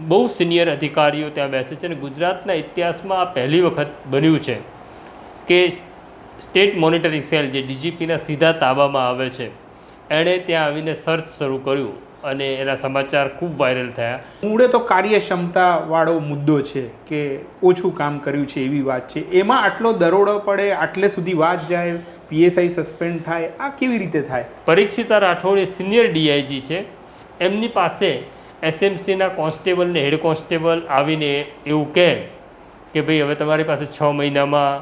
બહુ સિનિયર અધિકારીઓ ત્યાં બેસે છે અને ગુજરાતના ઇતિહાસમાં આ પહેલી વખત બન્યું છે કે સ્ટેટ મોનિટરિંગ સેલ જે ડીજીપીના સીધા તાબામાં આવે છે એણે ત્યાં આવીને સર્ચ શરૂ કર્યું અને એના સમાચાર ખૂબ વાયરલ થયા. મૂળે તો કાર્યક્ષમતાવાળો મુદ્દો છે કે ઓછું કામ કર્યું છે એવી વાત છે. એમાં આટલો દરોડો પડે, આટલે સુધી વાત જાય, પીએસઆઈ સસ્પેન્ડ થાય, આ કેવી રીતે થાય? પરીક્ષિતા રાઠોડ એ સિનિયર ડીઆઈજી છે. એમની પાસે એસએમસીના કોન્સ્ટેબલ ને હેડ કોન્સ્ટેબલ આવીને એવું કહે કે ભાઈ હવે તમારી પાસે 6 મહિનામાં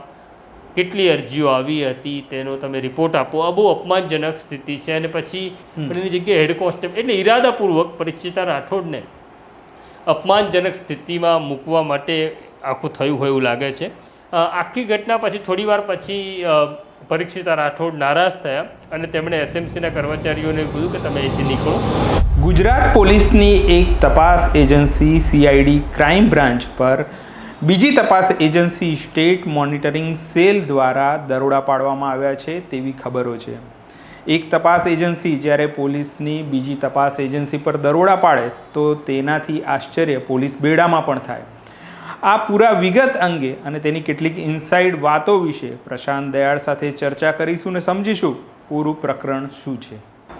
કેટલી અરજીઓ આવી હતી તેનો તમે રિપોર્ટ આપો. આ બહુ અપમાનજનક સ્થિતિ છે. અને પછી એની જગ્યાએ હેડ કોન્સ્ટેબલ એટલે ઇરાદાપૂર્વક પરીક્ષિતા રાઠોડને અપમાનજનક સ્થિતિમાં મૂકવા માટે આખું થયું હોય એવું લાગે છે. આખી ઘટના પછી થોડી વાર પછી પરીક્ષિતા રાઠોડ નારાજ થયા અને તેમણે એસએમસીના કર્મચારીઓને કીધું કે તમે અહીંથી નીકળો. ગુજરાત પોલીસની એક તપાસ એજન્સી સીઆઈડી ક્રાઇમ બ્રાન્ચ પર બીજી તપાસ એજન્સી સ્ટેટ મોનિટરિંગ સેલ દ્વારા દરોડા પાડવામાં આવ્યા છે તેવી ખબરો છે. એક તપાસ એજન્સી જ્યારે પોલીસની બીજી તપાસ એજન્સી પર દરોડા પાડે તો તેનાથી આશ્ચર્ય પોલીસ બેડામાં પણ થાય. આ પૂરા વિગત અંગે અને તેની કેટલીક ઇનસાઇડ વાતો વિશે પ્રશાંત દયાળ સાથે ચર્ચા કરીશું અને સમજીશું પૂરું પ્રકરણ શું છે.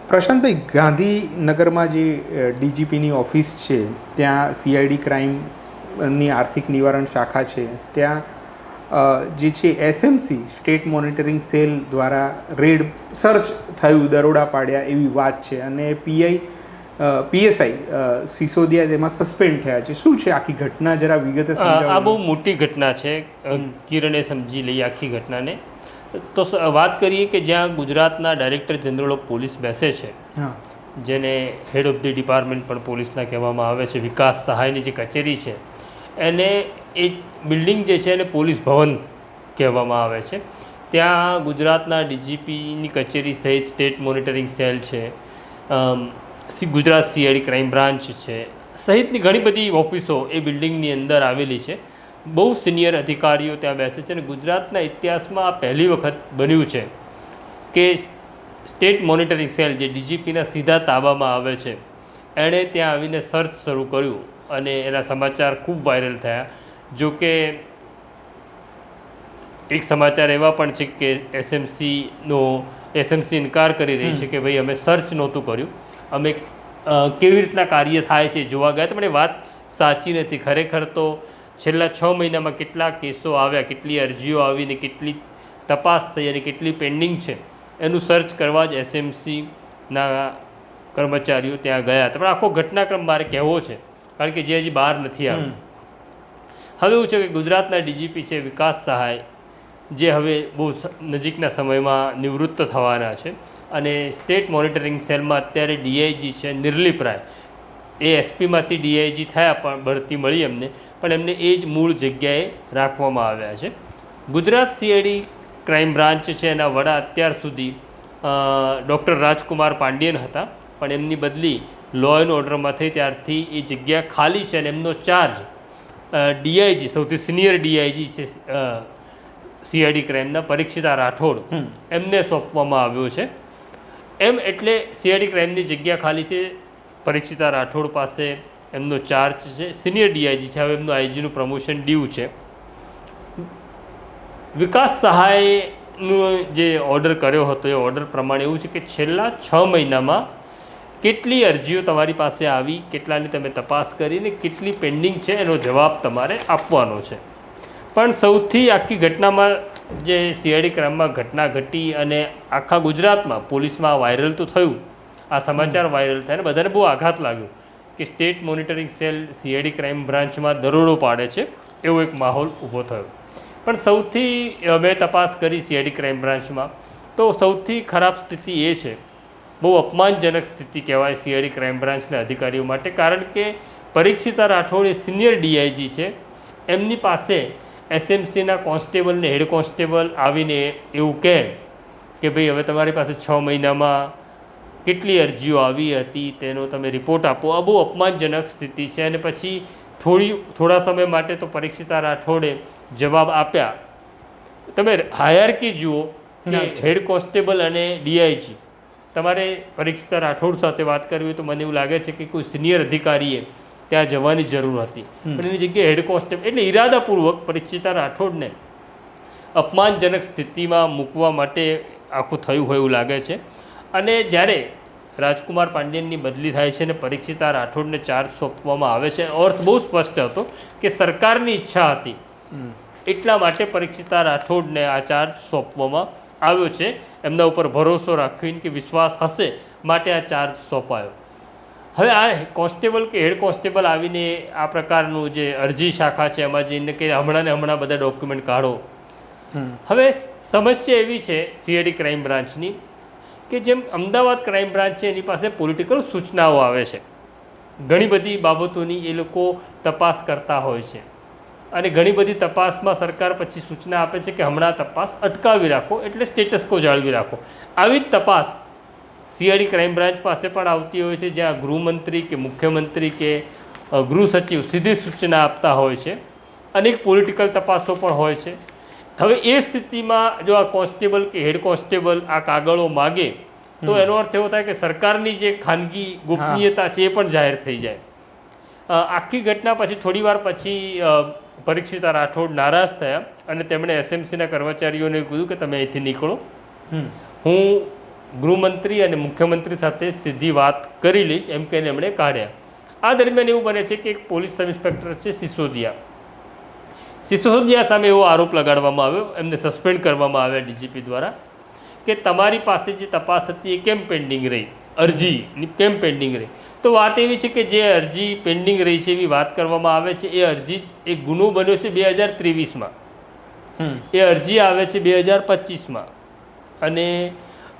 પ્રશાંતભાઈ, ગાંધીનગરમાં જે ડીજીપીની ઓફિસ છે ત્યાં સીઆઈડી ક્રાઇમની આર્થિક નિવારણ શાખા છે, ત્યાં જે છે એસએમસી સ્ટેટ મોનિટરિંગ સેલ દ્વારા રેડ સર્ચ થયું, દરોડા પાડ્યા એવી વાત છે અને પીએસઆઈ સિસોદિયા તેમાં સસ્પેન્ડ થયા છે. શું છે આખી ઘટના, જરા વિગતે સમજાવો. આ બહુ મોટી ઘટના છે. કિરણે સમજી લઈએ આખી ઘટનાને. તો વાત કરીએ કે જ્યાં ગુજરાતના ડાયરેક્ટર જનરલ ઓફ પોલીસ બેસે છે, જેને હેડ ઓફ ધી ડિપાર્ટમેન્ટ પણ પોલીસના કહેવામાં આવે છે, વિકાસ સહાયની જે કચેરી છે એને એ બિલ્ડિંગ જે છે એને પોલીસ ભવન કહેવામાં આવે છે. ત્યાં ગુજરાતના ડીજીપીની કચેરી સહિત સ્ટેટ મોનિટરિંગ સેલ છે, ગુજરાત સીઆઈડી ક્રાઇમ બ્રાન્ચ છે સહિતની ઘણી બધી ઓફિસો એ બિલ્ડિંગની અંદર આવેલી છે. બહુ સિનિયર અધિકારીઓ ત્યાં બેસે છે અને ગુજરાતના ઇતિહાસમાં આ પહેલી વખત બન્યું છે કે સ્ટેટ મોનિટરિંગ સેલ જે ડીજીપીના સીધા તાબામાં આવે છે એણે ત્યાં આવીને સર્ચ શરૂ કર્યું અને એના સમાચાર ખૂબ વાયરલ થયા. જો કે એક સમાચાર એવા પણ છે કે એસએમસી ઇનકાર કરી રહી છે કે ભાઈ અમે સર્ચ નહોતું કર્યું, અમે કેવી રીતના કાર્ય થાય છે જોવા ગયા. તો પણ એ વાત સાચી નથી. ખરેખર તો છેલ્લા 6 મહિનામાં કેટલા કેસો આવ્યા, કેટલી અરજીઓ આવીને કેટલી તપાસ થઈ અને કેટલી પેન્ડિંગ છે એનું સર્ચ કરવા જ એસએમસીના કર્મચારીઓ ત્યાં ગયા હતા. પણ આખો ઘટનાક્રમ મારે કહેવો છે કારણ કે જે હજી બહાર નથી આવ્યું. હવે એવું છે કે ગુજરાતના ડીજીપી છે વિકાસ સહાય, જે હવે બહુ નજીકના સમયમાં નિવૃત્ત થવાના છે અને સ્ટેટ મોનિટરિંગ સેલમાં અત્યારે ડીઆઈજી છે નિર્લિપ રાય, એ એસપીમાંથી ડીઆઈજી થયા પણ બઢતી મળી એમને, પણ એમને એ જ મૂળ જગ્યાએ રાખવામાં આવ્યા છે. ગુજરાત સીઆઈડી ક્રાઇમ બ્રાન્ચ છે એના વડા અત્યાર સુધી ડૉક્ટર રાજકુમાર પાંડિયન હતા, પણ એમની બદલી લો એન્ડ ઓર્ડરમાં થઈ ત્યારથી એ જગ્યા ખાલી છે અને એમનો ચાર્જ ડીઆઈજી, સૌથી સિનિયર ડીઆઈજી છે સીઆઈડી ક્રાઇમના પરીક્ષિતા રાઠોડ, એમને સોંપવામાં આવ્યો છે. એમ એટલે સીઆઈડી ક્રાઇમની જગ્યા ખાલી છે, પરીક્ષિતા રાઠોડ પાસે એમનો ચાર્જ છે, સિનિયર ડીઆઈજી છે. હવે એમનું આઈજીનું પ્રમોશન ડ્યુ છે. વિકાસ સહાયનું જે ઓર્ડર કર્યો હતો એ ઓર્ડર પ્રમાણે એવું છે કે છેલ્લા 6 મહિનામાં કેટલી અરજીઓ તમારી પાસે આવી, કેટલાની તમે તપાસ કરીને કેટલી પેન્ડિંગ છે એનો જવાબ તમારે આપવાનો છે. પણ સૌથી આખી ઘટનામાં જે સીઆઈડી ક્રાઇમમાં ઘટના ઘટી અને આખા ગુજરાતમાં પોલીસમાં વાયરલ તો થયું, આ સમાચાર વાયરલ થયા અને બધાને બહુ આઘાત લાગ્યો કે state monitoring cell CID crime બ્રાન્ચમાં દરોડો પાડે છે, એવો એક માહોલ ઊભો થયો. પણ સૌથી મેં તપાસ કરી સીઆઈડી ક્રાઇમ બ્રાન્ચમાં તો સૌથી ખરાબ સ્થિતિ એ છે, બહુ અપમાનજનક સ્થિતિ કહેવાય સીઆઈડી ક્રાઇમ બ્રાન્ચના અધિકારીઓ માટે, કારણ કે પરીક્ષિતા રાઠોડ એ સિનિયર ડીઆઈજી છે. એમની પાસે એસએમસીના કોન્સ્ટેબલ ને હેડ કોન્સ્ટેબલ આવીને એવું કહે કે ભાઈ હવે તમારી પાસે 6 મહિનામાં કેટલી અરજીઓ આવી હતી તેનો તમે રિપોર્ટ આપો. આ બહુ અપમાનજનક સ્થિતિ છે. અને પછી થોડા સમય માટે તો પરીક્ષિતા રાઠોડે જવાબ આપ્યા. તમે હાયરકી જુઓ કે હેડ કોન્સ્ટેબલ અને ડીઆઈજી, તમારે પરીક્ષિતા રાઠોડ સાથે વાત કરવી હોય તો મને એવું લાગે છે કે કોઈ સિનિયર અધિકારીએ ત્યાં જવાની જરૂર હતી, પણ એની જગ્યાએ હેડ કોન્સ્ટેબલ એટલે ઇરાદાપૂર્વક પરીક્ષિતા રાઠોડને અપમાનજનક સ્થિતિમાં મૂકવા માટે આખું થયું હોય એવું લાગે છે. અને જ્યારે રાજકુમાર પાંડ્યનની બદલી થાય છે અને પરીક્ષિતા રાઠોડને ચાર્જ સોંપવામાં આવે છે, અર્થ બહુ સ્પષ્ટ હતો કે સરકારની ઈચ્છા હતી એટલા માટે પરીક્ષિતા રાઠોડને આ ચાર્જ સોંપવામાં આવ્યો છે. એમના ઉપર ભરોસો રાખીને કે વિશ્વાસ હશે માટે આ ચાર્જ સોંપાયો. હવે આ કોન્સ્ટેબલ કે હેડ કોન્સ્ટેબલ આવીને આ પ્રકારનું જે અરજી શાખા છે એમાં જઈને કે હમણાં બધા ડોક્યુમેન્ટ કાઢો. હવે સમસ્યા એવી છે સીઆઈડી ક્રાઇમ બ્રાન્ચની કે જેમ અમદાવાદ ક્રાઇમ બ્રાન્ચ છે એની પાસે પોલિટિકલ સૂચનાઓ આવે છે, ઘણી બધી બાબતોની એ લોકો તપાસ કરતા હોય છે અને ઘણી બધી તપાસમાં સરકાર પછી સૂચના આપે છે કે હમણાં તપાસ અટકાવી રાખો, એટલે સ્ટેટસ કો જાળવી રાખો. આવી જ તપાસ સીઆઈડી ક્રાઇમ બ્રાન્ચ પાસે પણ આવતી હોય છે, જ્યાં ગૃહમંત્રી કે મુખ્યમંત્રી કે ગૃહ સચિવ સીધી સૂચના આપતા હોય છે. અનેક પોલિટિકલ તપાસો પણ હોય છે. હવે એ સ્થિતિમાં જો આ કોન્સ્ટેબલ કે હેડ કોન્સ્ટેબલ આ કાગળો માગે તો એનો અર્થ એવો થાય કે સરકારની જે ખાનગી ગોપનીયતા છે એ પણ જાહેર થઈ જાય. આખી ઘટના પછી થોડી વાર પછી પરીક્ષિતા રાઠોડ નારાજ થયા અને તેમણે એસએમસીના કર્મચારીઓને કીધું કે તમે અહીંથી નીકળો, હું ગૃહમંત્રી અને મુખ્યમંત્રી સાથે સીધી વાત કરી લઈશ, એમ કહીને એમણે કાઢ્યા. આ દરમિયાન એવું બને છે કે એક પોલીસ સબ ઇન્સ્પેક્ટર છે સિસોદિયા સામે એવો આરોપ લગાડવામાં આવ્યો, એમને સસ્પેન્ડ કરવામાં આવ્યા ડીજીપી દ્વારા કે તમારી પાસે જે તપાસ હતી એ કેમ પેન્ડિંગ રહી, અરજીની કેમ પેન્ડિંગ રહી. તો વાત એવી છે કે જે અરજી પેન્ડિંગ રહી છે એવી વાત કરવામાં આવે છે. એ અરજી એક ગુનો બન્યો છે 2023માં, એ અરજી આવે છે 2025માં અને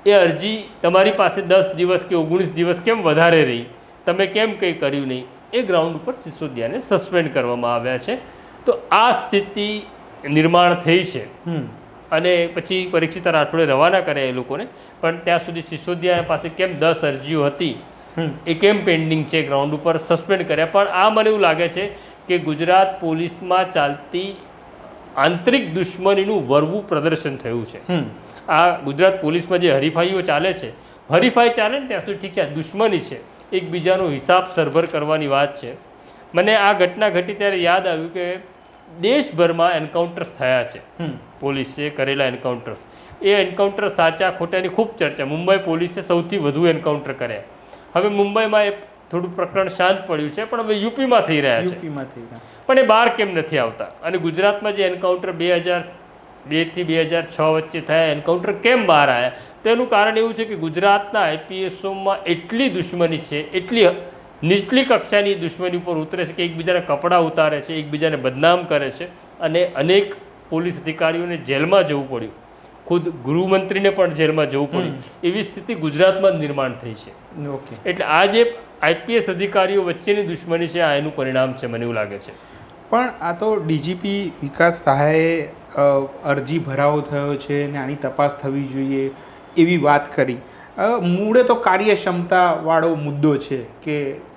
એ અરજી તમારી પાસે 10 દિવસ કે 19 દિવસ કેમ વધારે રહી, તમે કેમ કંઈ કર્યું નહીં, એ ગ્રાઉન્ડ ઉપર સિસોદિયાને સસ્પેન્ડ કરવામાં આવ્યા છે. તો આ સ્થિતિ નિર્માણ થઈ છે અને પછી પરીક્ષિતા રાઠોડે રવાના કર્યા એ લોકોને, પણ ત્યાં સુધી સિસોદિયા પાસે કેમ 10 અરજીઓ હતી એ કેમ પેન્ડિંગ છે ગ્રાઉન્ડ ઉપર સસ્પેન્ડ કર્યા. પણ આ મને એવું લાગે છે કે ગુજરાત પોલીસમાં ચાલતી આંતરિક દુશ્મનીનું વરવું પ્રદર્શન થયું છે. આ ગુજરાત પોલીસમાં જે હરીફાઈઓ ચાલે છે, હરીફાઈ ચાલે ને ત્યાં સુધી ઠીક છે, દુશ્મની છે, એકબીજાનો હિસાબ સરભર કરવાની વાત છે. મને આ ઘટના ઘટી ત્યારે યાદ આવ્યું કે દેશભરમાં એન્કાઉન્ટર્સ થયા છે, પોલીસે કરેલા એન્કાઉન્ટર્સ, એ એન્કાઉન્ટર સાચા ખોટાની ખૂબ ચર્ચા. મુંબઈ પોલીસે સૌથી વધુ એન્કાઉન્ટર કર્યા. હવે મુંબઈમાં એ થોડું પ્રકરણ શાંત પડ્યું છે, પણ હવે યુપીમાં થઈ રહ્યા છે, પણ એ બહાર કેમ નથી આવતા? અને ગુજરાતમાં જે એન્કાઉન્ટર 2002થી 2006 વચ્ચે થયા એન્કાઉન્ટર કેમ બહાર આવ્યા? તેનું કારણ એવું છે કે ગુજરાતના આઈપીએસઓમાં એટલી દુશ્મની છે, એટલી નીચલી કક્ષાની દુશ્મની ઉપર ઉતરે છે કે એકબીજાના કપડાં ઉતારે છે, એકબીજાને બદનામ કરે છે અને અનેક પોલીસ અધિકારીઓને જેલમાં જવું પડ્યું, ખુદ ગૃહમંત્રીને પણ જેલમાં જવું પડ્યું. એવી સ્થિતિ ગુજરાતમાં નિર્માણ થઈ છે. એટલે આ જે આઈપીએસ અધિકારીઓ વચ્ચેની દુશ્મની છે, આ એનું પરિણામ છે, મને એવું લાગે છે. પણ આ તો ડીજીપી વિકાસ સહાયે અરજી ભરાવો થયો છે ને આની તપાસ થવી જોઈએ એવી વાત કરી. મૂળે તો કાર્યક્ષમતાવાળો મુદ્દો છે કે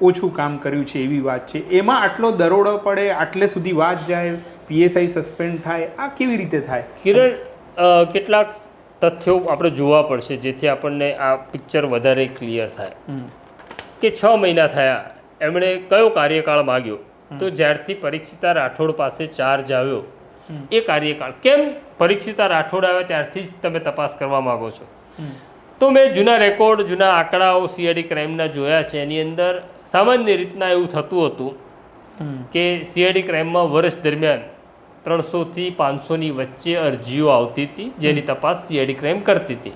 ઓછું કામ કર્યું છે એવી વાત છે, એમાં આટલો દરોડો પડે, આટલે સુધી વાત જાય, પીએસઆઈ સસ્પેન્ડ થાય, આ કેવી રીતે થાય? કિરણ, કેટલાક તથ્યો આપણે જોવા પડશે જેથી આપણને આ પિક્ચર વધારે ક્લિયર થાય કે 6 મહિના થયા, એમણે કયો કાર્યકાળ માગ્યો? તો જ્યારથી પરીક્ષિતા રાઠોડ પાસે ચાર્જ આવ્યો એ કાર્યકાળ, કેમ પરીક્ષિતા રાઠોડ આવ્યા ત્યારથી જ તમે તપાસ કરવા માગો છો? તો મેં જૂના રેકોર્ડ, જૂના આંકડાઓ સીઆઈડી ક્રાઇમના જોયા છે. એની અંદર સામાન્ય રીતના એવું થતું હતું કે સીઆઈડી ક્રાઇમમાં વર્ષ દરમિયાન 300થી 500ની વચ્ચે અરજીઓ આવતી હતી જેની તપાસ સીઆઈડી ક્રાઇમ કરતી હતી.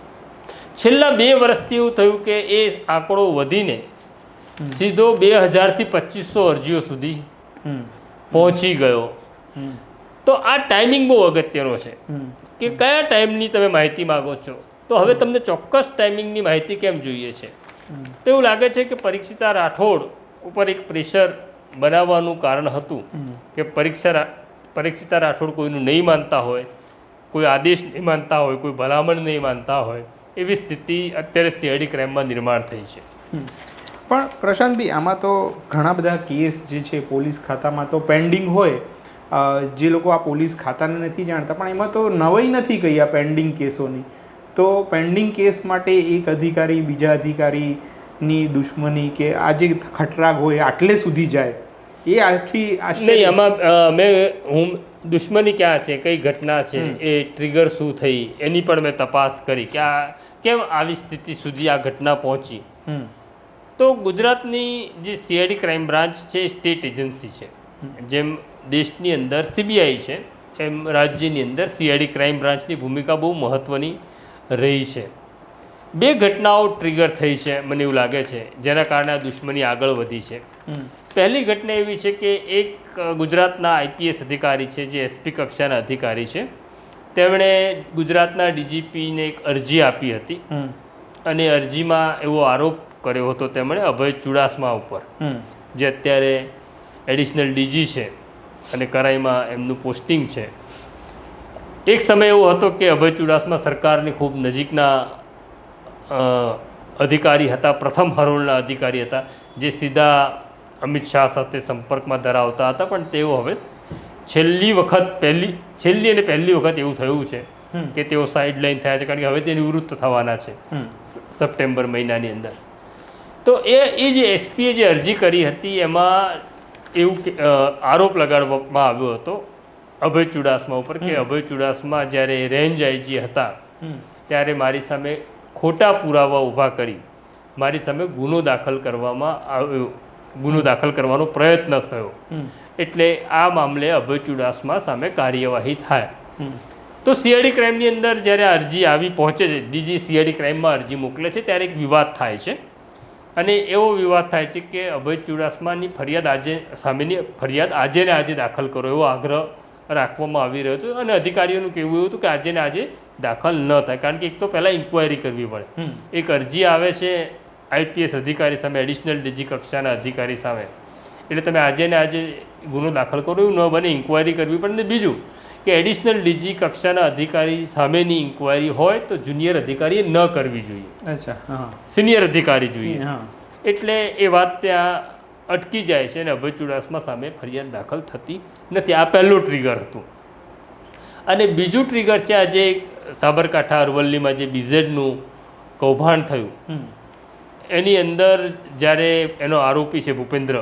છેલ્લા 2 વર્ષથી એવું થયું કે એ આંકડો વધીને સીધો 2000થી 2500 અરજીઓ સુધી પહોંચી ગયો. તો આ ટાઈમિંગ બહુ અગત્યનો છે કે કયા ટાઈમની તમે માહિતી માગો છો. તો હવે તમને ચોક્કસ ટાઈમિંગની માહિતી કેમ જોઈએ છે? તો એવું લાગે છે કે પરીક્ષિતા રાઠોડ ઉપર એક પ્રેશર બનાવવાનું કારણ હતું કે પરીક્ષિતા રાઠોડ કોઈનું નહીં માનતા હોય, કોઈ આદેશ નહીં માનતા હોય, કોઈ ભલામણ નહીં માનતા હોય, એવી સ્થિતિ અત્યારે સીઆઈડી ક્રાઇમમાં નિર્માણ થઈ છે. પણ પ્રશાંતભાઈ, આમાં તો ઘણા બધા કેસ જે છે પોલીસ ખાતામાં તો પેન્ડિંગ હોય, જે લોકો આ પોલીસ ખાતાને નથી જાણતા, પણ એમાં તો નવાઈ નથી કહી આ પેન્ડિંગ કેસોની. તો પેન્ડિંગ કેસ માટે એક અધિકારી બીજા અધિકારીની દુશ્મની કે આ જે ખટરાગ હોય આટલે સુધી જાય, એ આખી નહીં આમાં હું દુશ્મની ક્યાં છે, કઈ ઘટના છે, એ ટ્રિગર શું થઈ એની પણ મેં તપાસ કરી કે આ કેમ આવી સ્થિતિ સુધી આ ઘટના પહોંચી. તો ગુજરાતની જે સીઆઈડી ક્રાઇમ બ્રાન્ચ છે એ સ્ટેટ એજન્સી છે. જેમ દેશની અંદર સીબીઆઈ છે એમ રાજ્યની અંદર સીઆઈડી ક્રાઇમ બ્રાન્ચની ભૂમિકા બહુ મહત્ત્વની રહી છે. 2 ઘટનાઓ ટ્રિગર થઈ છે મને એવું લાગે છે જેના કારણે આ દુશ્મની આગળ વધી છે. પહેલી ઘટના એવી છે કે એક ગુજરાતના આઈપીએસ અધિકારી છે જે એસપી કક્ષાના અધિકારી છે, તેમણે ગુજરાતના ડીજીપીને એક અરજી આપી હતી અને અરજીમાં એવો આરોપ કર્યો હતો તેમણે અભય ચુડાસમા ઉપર, જે અત્યારે એડિશનલ ડીજી છે અને કરાઈમાં એમનું પોસ્ટિંગ છે. એક સમય એવો હતો કે અભય ચુડાસમા સરકારની ખૂબ નજીકના અધિકારી હતા, પ્રથમ હરોળના અધિકારી હતા, જે સીધા અમિત શાહ સાથે સંપર્કમાં ધરાવતા હતા. પણ તેઓ હવે છેલ્લી અને પહેલી વખત એવું થયું છે કે તેઓ સાઇડ લાઈન થયા છે, કારણ કે હવે તે નિવૃત્ત થવાના છે સપ્ટેમ્બર મહિનાની અંદર. તો એ જે એસપીએ જે અરજી કરી હતી એમાં એવું આરોપ લગાડવામાં આવ્યો હતો અભય ચુડાસમા ઉપર કે અભય ચુડાસમા જ્યારે રેન્જ આઈજી હતા ત્યારે મારી સામે ખોટા પુરાવા ઊભા કરી મારી સામે ગુનો દાખલ કરવાનો પ્રયત્ન થયો, એટલે આ મામલે અભય ચુડાસમા સામે કાર્યવાહી થાય. તો સીઆઈડી ક્રાઇમની અંદર જ્યારે અરજી આવી પહોંચે છે, ડીજી સીઆઈડી ક્રાઇમમાં અરજી મોકલે છે ત્યારે એક વિવાદ થાય છે અને એવો વિવાદ થાય છે કે અભય ચુડાસમાની સામેની ફરિયાદ આજે ને આજે દાખલ કરો એવો આગ્રહ રાખવામાં આવી રહ્યો હતો અને અધિકારીઓનું કહેવું એવું હતું કે આજે ને આજે દાખલ ન થાય, કારણ કે એક તો પહેલાં ઇન્ક્વાયરી કરવી પડે. એક અરજી આવે છે આઈપીએસ અધિકારી સામે, એડિશનલ ડીજી કક્ષાના અધિકારી સામે, એટલે તમે આજે ને આજે ગુનો દાખલ કરો એવું ન બને, ઇન્ક્વાયરી કરવી પડે. ને બીજું કે એડિશનલ ડીજી કક્ષાના અધિકારી સામેની ઇન્ક્વાયરી હોય તો જુનિયર અધિકારીએ ન કરવી જોઈએ, સિનિયર અધિકારી જોઈએ. એટલે એ વાત ત્યાં અટકી જાય છે અને અભય ચુડાસમા સામે ફરિયાદ દાખલ થતી નથી. આ પહેલું ટ્રિગર હતું. અને બીજું ટ્રિગર છે આજે સાબરકાંઠા અરવલ્લીમાં જે બીઝેડનું કૌભાંડ થયું એની અંદર જ્યારે એનો આરોપી છે ભૂપેન્દ્ર,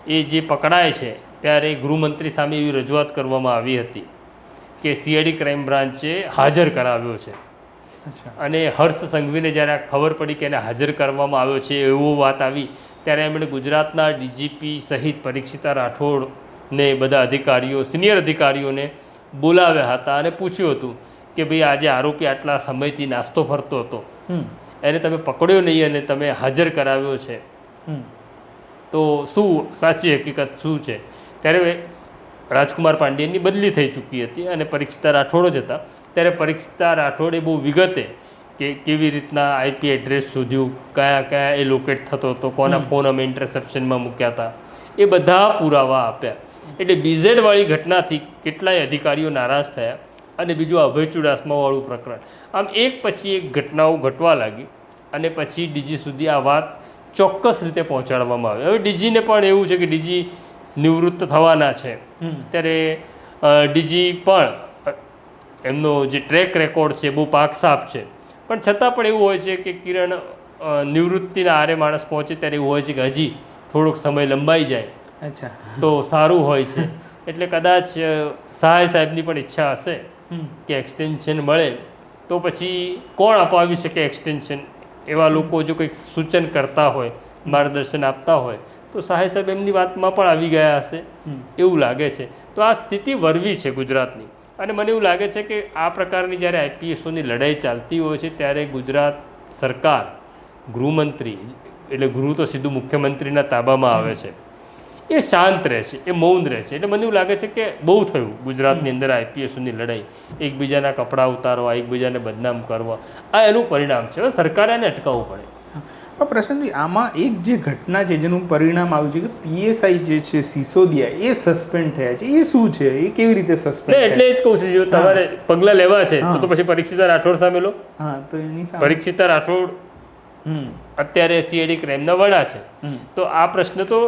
એ જે પકડાય છે ત્યારે ગૃહમંત્રી સામે એવી રજૂઆત કરવામાં આવી હતી કે સીઆઈડી ક્રાઇમ બ્રાન્ચે હાજર કરાવ્યો છે. અને હર્ષ સંઘવીને જ્યારે ખબર પડી કે એને હાજર કરવામાં આવ્યો છે એવો વાત આવી ત્યારે એમણે ગુજરાતના ડીજીપી સહિત પરીક્ષિતા રાઠોડને બધા અધિકારીઓ, સિનિયર અધિકારીઓને બોલાવ્યા હતા અને પૂછ્યું હતું કે ભાઈ આજે આરોપી આટલા સમયથી નાસ્તો ફરતો હતો, એને તમે પકડ્યો નહીં અને તમે હાજર કરાવ્યો છે, તો શું સાચી હકીકત શું છે? ત્યારે રાજકુમાર પાંડ્યનની બદલી થઈ ચૂકી હતી અને પરીક્ષિતા રાઠોડ જ હતા. ત્યારે પરીક્ષિતા રાઠોડે બહુ વિગતે કે કેવી રીતના આઈપી એડ્રેસ શોધ્યું, કયા એ લોકેટ થતો હતો, કોના ફોન અમે ઇન્ટરસેપ્શનમાં મૂક્યા હતા, એ બધા પુરાવા આપ્યા. એટલે બીઝેડવાળી ઘટનાથી કેટલાય અધિકારીઓ નારાજ થયા. અને બીજું અભય ચુડાસમાવાળું પ્રકરણ, આમ એક પછી એક ઘટનાઓ ઘટવા લાગી અને પછી ડીજી સુધી આ વાત ચોક્કસ રીતે પહોંચાડવામાં આવી. હવે ડીજીને પણ એવું છે કે ડીજી નિવૃત્ત થવાના છે, ત્યારે ડીજી પણ એમનો જે ટ્રેક રેકોર્ડ છે બહુ પાકસાફ છે, પણ છતાં પણ એવું હોય છે કે કિરણ નિવૃત્તિના આરે માણસ પહોંચે ત્યારે એવું હોય છે કે હજી થોડોક સમય લંબાઈ જાય તો સારું હોય છે. એટલે કદાચ સહાય સાહેબની પણ ઈચ્છા હશે કે એક્સટેન્શન મળે, તો પછી કોણ અપાવી શકે એક્સટેન્શન? એવા લોકો જો કંઈક સૂચન કરતા હોય, માર્ગદર્શન આપતા હોય તો સહાય સાહેબ એમની વાતમાં પણ આવી ગયા હશે એવું લાગે છે. તો આ સ્થિતિ વરવી છે ગુજરાતની અને મને એવું લાગે છે કે આ પ્રકારની જ્યારે આઈપીએસોની લડાઈ ચાલતી હોય છે ત્યારે ગુજરાત સરકાર, ગૃહમંત્રી, એટલે ગૃહ તો સીધું મુખ્યમંત્રીના તાબામાં આવે છે, એ શાંત રહે છે, એ મૌન રહે છે. એટલે મને એવું લાગે છે કે બહુ થયું ગુજરાતની અંદર આઈપીએસોની લડાઈ, એકબીજાના કપડાં ઉતારવા, એકબીજાને બદનામ કરવા, આ એનું પરિણામ છે. હવે સરકારે એને અટકાવવું પડે. પણ પ્રશાંતભાઈ, આમાં એક જે ઘટના છે જેનું પરિણામ આવ્યું છે કે પીએસઆઈ જે છે સિસોદિયા એ સસ્પેન્ડ થયા છે, એ શું છે? એ કેવી રીતે સસ્પેન્ડ? એટલે જ કહું છું, જો તમારે પગલાં લેવા છે તો પછી પરીક્ષિતા રાઠોડ સામે લો. તો એની સામે પરીક્ષિતા રાઠોડ અત્યારે સીઆઈડી ક્રાઇમના વડા છે, તો આ પ્રશ્ન તો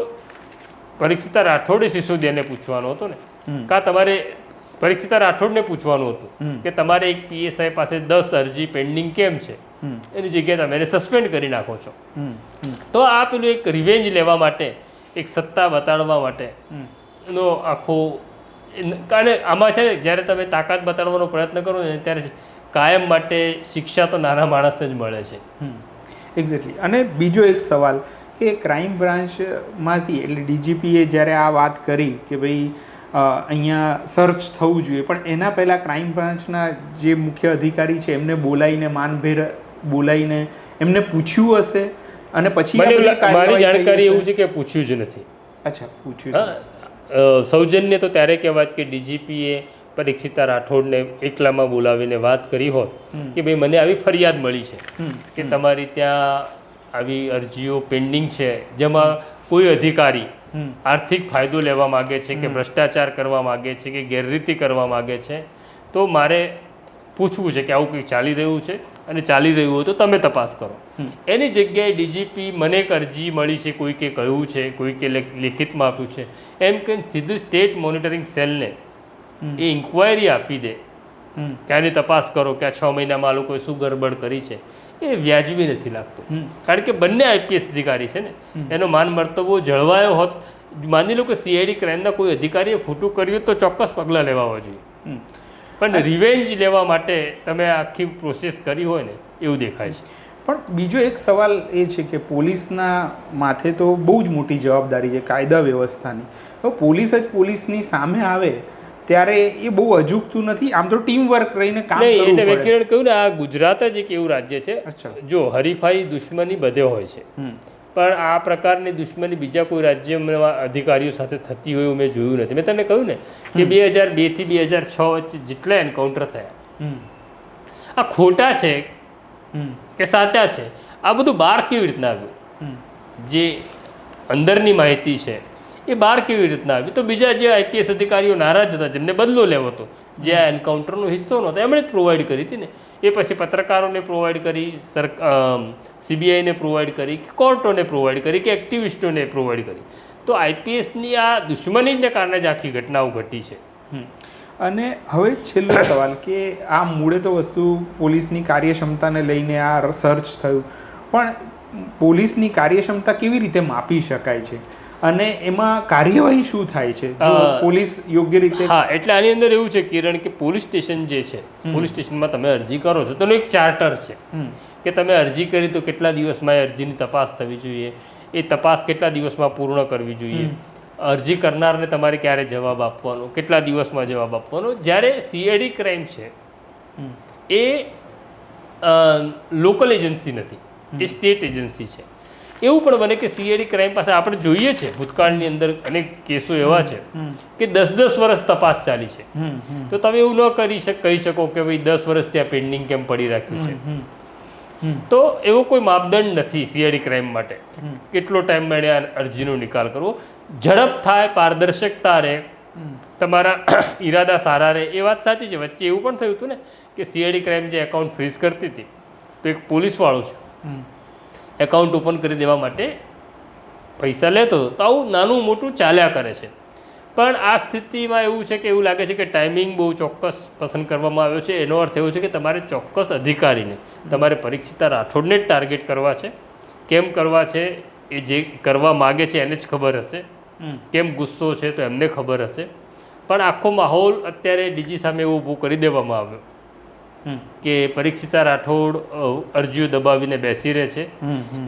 પરીક્ષિતા રાઠોડે સિસોદિયાને પૂછવાનો હતો ને, કાં તમારે પરીક્ષિતા રાઠોડને પૂછવાનું હતું કે તમારે એક પીએસઆઈ પાસે 10 અરજી પેન્ડિંગ કેમ છે, એની જગ્યાએ તમે એને સસ્પેન્ડ કરી નાખો છો. તો આ પેલું એક રિવેન્જ લેવા માટે એક સત્તા બતાડવા માટે નો આખો કારણ આમાં છે ને જ્યારે તમે તાકાત બતાડવાનો પ્રયત્ન કરો ને ત્યારે કાયમ માટે શિક્ષા તો નાના માણસને જ મળે છે. એક્ઝેક્ટલી. અને બીજો એક સવાલ કે ક્રાઇમ બ્રાન્ચમાંથી એટલે ડીજીપીએ જ્યારે આ વાત કરી કે ભાઈ અહીંયા સર્ચ થવું જોઈએ, પણ એના પહેલાં ક્રાઇમ બ્રાન્ચના જે મુખ્ય અધિકારી છે એમને બોલાવીને માનભેર બોલાવીને એમને પૂછ્યું હશે અને પછી મારી જાણકારી એવું છે કે પૂછ્યું જ નથી. અચ્છા, પૂછ્યું. સૌજન્ય તો ત્યારે કહેવાત કે ડીજીપીએ પરીક્ષિતા રાઠોડને એકલામાં બોલાવીને વાત કરી હોત કે ભાઈ મને આવી ફરિયાદ મળી છે કે તમારી ત્યાં આવી અરજીઓ પેન્ડિંગ છે જેમાં કોઈ અધિકારી આર્થિક ફાયદો લેવા માગે છે કે ભ્રષ્ટાચાર કરવા માગે છે કે ગેરરીતિ કરવા માગે છે, તો મારે પૂછવું છે કે આવું કંઈક ચાલી રહ્યું છે અને ચાલી રહ્યું હોય તો તમે તપાસ કરો. એની જગ્યાએ ડીજીપી મને એક અરજી મળી છે, કોઈકે કહ્યું છે, કોઈકે લેખિતમાં આપ્યું છે, એમ કે સીધું સ્ટેટ મોનિટરિંગ સેલને એ ઇન્ક્વાયરી આપી દે કે આની તપાસ કરો કે આ 6 મહિનામાં આ લોકોએ શું ગરબડ કરી છે, એ વ્યાજબી નથી લાગતું. કારણ કે બંને આઈપીએસ અધિકારી છે ને, એનો માન મર્તબો જળવાયો હોત. માની લો કે સીઆઈડી ક્રાઇમના કોઈ અધિકારીએ ખોટું કર્યું તો ચોક્કસ પગલાં લેવા જોઈએ, પણ રિવેન્જ લેવા માટે તમે આખી પ્રોસેસ કરી હોય ને એવું દેખાય છે. પણ બીજો એક સવાલ એ છે કે પોલીસના માથે તો બહુ જ મોટી જવાબદારી છે કાયદા વ્યવસ્થાની. તો પોલીસ જ પોલીસની સામે આવે ત્યારે એ બહુ અજુગતું નથી? આમ તો ટીમ વર્ક રહીને કામ કરવું પડે. એટલે કિરણ કહ્યું ને, આ ગુજરાત જ એક એવું રાજ્ય છે, જો હરીફાઈ દુશ્મની બધે હોય છે, પણ આ પ્રકારની દુશ્મની બીજા કોઈ રાજ્યમાં અધિકારીઓ સાથે થતી હોય એવું મેં જોયું નથી. મેં તમને કહ્યું ને કે 2002 થી 2006 વચ્ચે જેટલા એન્કાઉન્ટર થયા, આ ખોટા છે કે સાચા છે, આ બધું બહાર કેવી રીતના આવ્યું? જે અંદરની માહિતી છે એ બહાર કેવી રીતના આવી? તો બીજા જે આઈપીએસ અધિકારીઓ નારાજ હતા, જેમને બદલો લેવો હતો, જે આ એન્કાઉન્ટરનો હિસ્સો નહોતો, એમણે જ પ્રોવાઈડ કરી હતી ને. એ પછી પત્રકારોને પ્રોવાઈડ કરી, સીબીઆઈને પ્રોવાઈડ કરી, કે કોર્ટોને પ્રોવાઈડ કરી, કે એક્ટિવિસ્ટોને પ્રોવાઈડ કરી. તો આઈપીએસની આ દુશ્મનીને કારણે જ આખી ઘટનાઓ ઘટી છે. અને હવે છેલ્લો સવાલ કે આ મૂળે તો વસ્તુ પોલીસની કાર્યક્ષમતાને લઈને આ સર્ચ થયું, પણ પોલીસની કાર્યક્ષમતા કેવી રીતે માપી શકાય છે અને એમાં કાર્યવાહી શું થાય છે જો પોલીસ યોગ્ય રીતે? હા, એટલે આની અંદર એવું છે કિરણ કે પોલીસ સ્ટેશન જે છે, પોલીસ સ્ટેશનમાં તમે અરજી કરો છો તો એનો એક ચાર્ટર છે કે તમે અરજી કરી તો કેટલા દિવસમાં એ અરજીની તપાસ થવી જોઈએ, એ તપાસ કેટલા દિવસમાં પૂર્ણ કરવી જોઈએ, અરજી કરનારને તમારે ક્યારે જવાબ આપવાનો, કેટલા દિવસમાં જવાબ આપવાનો. જ્યારે સીઆઈડી ક્રાઇમ છે એ લોકલ એજન્સી નથી, એ સ્ટેટ એજન્સી છે. એવું પણ બને કે સીઆઈડી ક્રાઇમ પાસે આપણે જોઈએ છે ભૂતકાળની અંદર અનેક કેસો એવા છે કે 10-10 વર્ષ તપાસ ચાલી છે. તો તમે એવું ન કહી શકો કે ભાઈ 10 વર્ષ ત્યાં પેન્ડિંગ કેમ પડી રાખ્યું છે. તો એવો કોઈ માપદંડ નથી સીઆઈડી ક્રાઇમ માટે કેટલો ટાઈમ મળે આ અરજીનો નિકાલ કરવો. ઝડપ થાય, પારદર્શકતા રહે, તમારા ઈરાદા સારા રહે, એ વાત સાચી છે. વચ્ચે એવું પણ થયું હતું ને કે સીઆઈડી ક્રાઇમ જે એકાઉન્ટ ફ્રીઝ કરતી હતી તો એક પોલીસવાળો છે એકાઉન્ટ ઓપન કરી દેવા માટે પૈસા લેતો હતો. તો આવું નાનું મોટું ચાલ્યા કરે છે. પણ આ સ્થિતિમાં એવું છે કે એવું લાગે છે કે ટાઈમિંગ બહુ ચોક્કસ પસંદ કરવામાં આવ્યો છે. એનો અર્થ એવો છે કે તમારે ચોક્કસ અધિકારીને, તમારે પરીક્ષિતા રાઠોડને જ ટાર્ગેટ કરવા છે. કેમ કરવા છે એ જે કરવા માગે છે એને જ ખબર હશે, કેમ ગુસ્સો છે તો એમને ખબર હશે. પણ આખો માહોલ અત્યારે ડીજી સામે એવું ઊભું કરી દેવામાં આવ્યો કે પરીક્ષિતા રાઠોડ અરજીઓ દબાવીને બેસી રહે છે,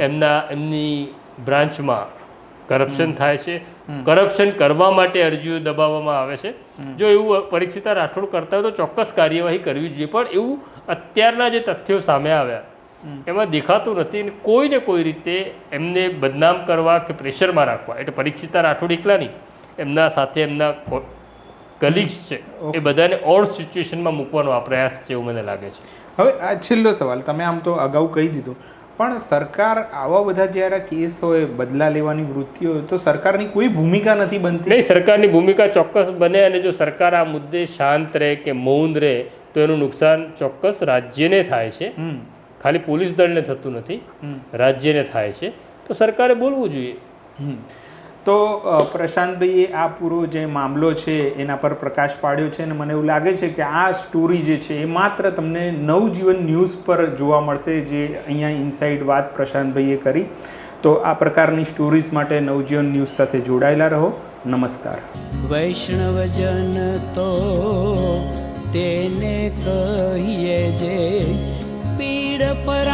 એમની બ્રાન્ચમાં કરપ્શન થાય છે, કરપ્શન કરવા માટે અરજીઓ દબાવવામાં આવે છે. જો એવું પરીક્ષિતા રાઠોડ કરતા હોય તો ચોક્કસ કાર્યવાહી કરવી જોઈએ. પણ એવું અત્યારના જે તથ્યો સામે આવ્યા એમાં દેખાતું નથી. કોઈને કોઈ રીતે એમને બદનામ કરવા કે પ્રેશરમાં રાખવા, એટલે પરીક્ષિતા રાઠોડ એકલા નહીં, એમના સાથે એમના કલીગ્સ છે એ બધાને ઓડ સિચ્યુએશનમાં મૂકવાનો આ પ્રયાસ છે એવું મને લાગે છે. હવે આ છેલ્લો સવાલ, તમે આમ તો અગાઉ કહી દીધું, પણ સરકાર આવા બધા જ્યારે કેસ હોય, બદલા લેવાની વૃત્તિ હોય, તો સરકારની કોઈ ભૂમિકા નથી બનતી? નહીં, સરકારની ભૂમિકા ચોક્કસ બને. અને જો સરકાર આ મુદ્દે શાંત રહે કે મૌન રહે તો એનું નુકસાન ચોક્કસ રાજ્યને થાય છે, ખાલી પોલીસ દળને થતું નથી, રાજ્યને થાય છે. તો સરકારે બોલવું જોઈએ. તો પ્રશાંતભાઈએ આ પૂરો જે મામલો છે એના પર પ્રકાશ પાડ્યો છે અને મને એવું લાગે છે કે આ સ્ટોરી જે છે એ માત્ર તમને નવજીવન ન્યૂઝ પર જોવા મળશે, જે અહીંયા ઇનસાઇડ વાત પ્રશાંતભાઈએ કરી. તો આ પ્રકારની સ્ટોરીઝ માટે નવજીવન ન્યૂઝ સાથે જોડાયેલા રહો. નમસ્કાર. વૈષ્ણવજન તો તેને કહીએ જે પીડ પર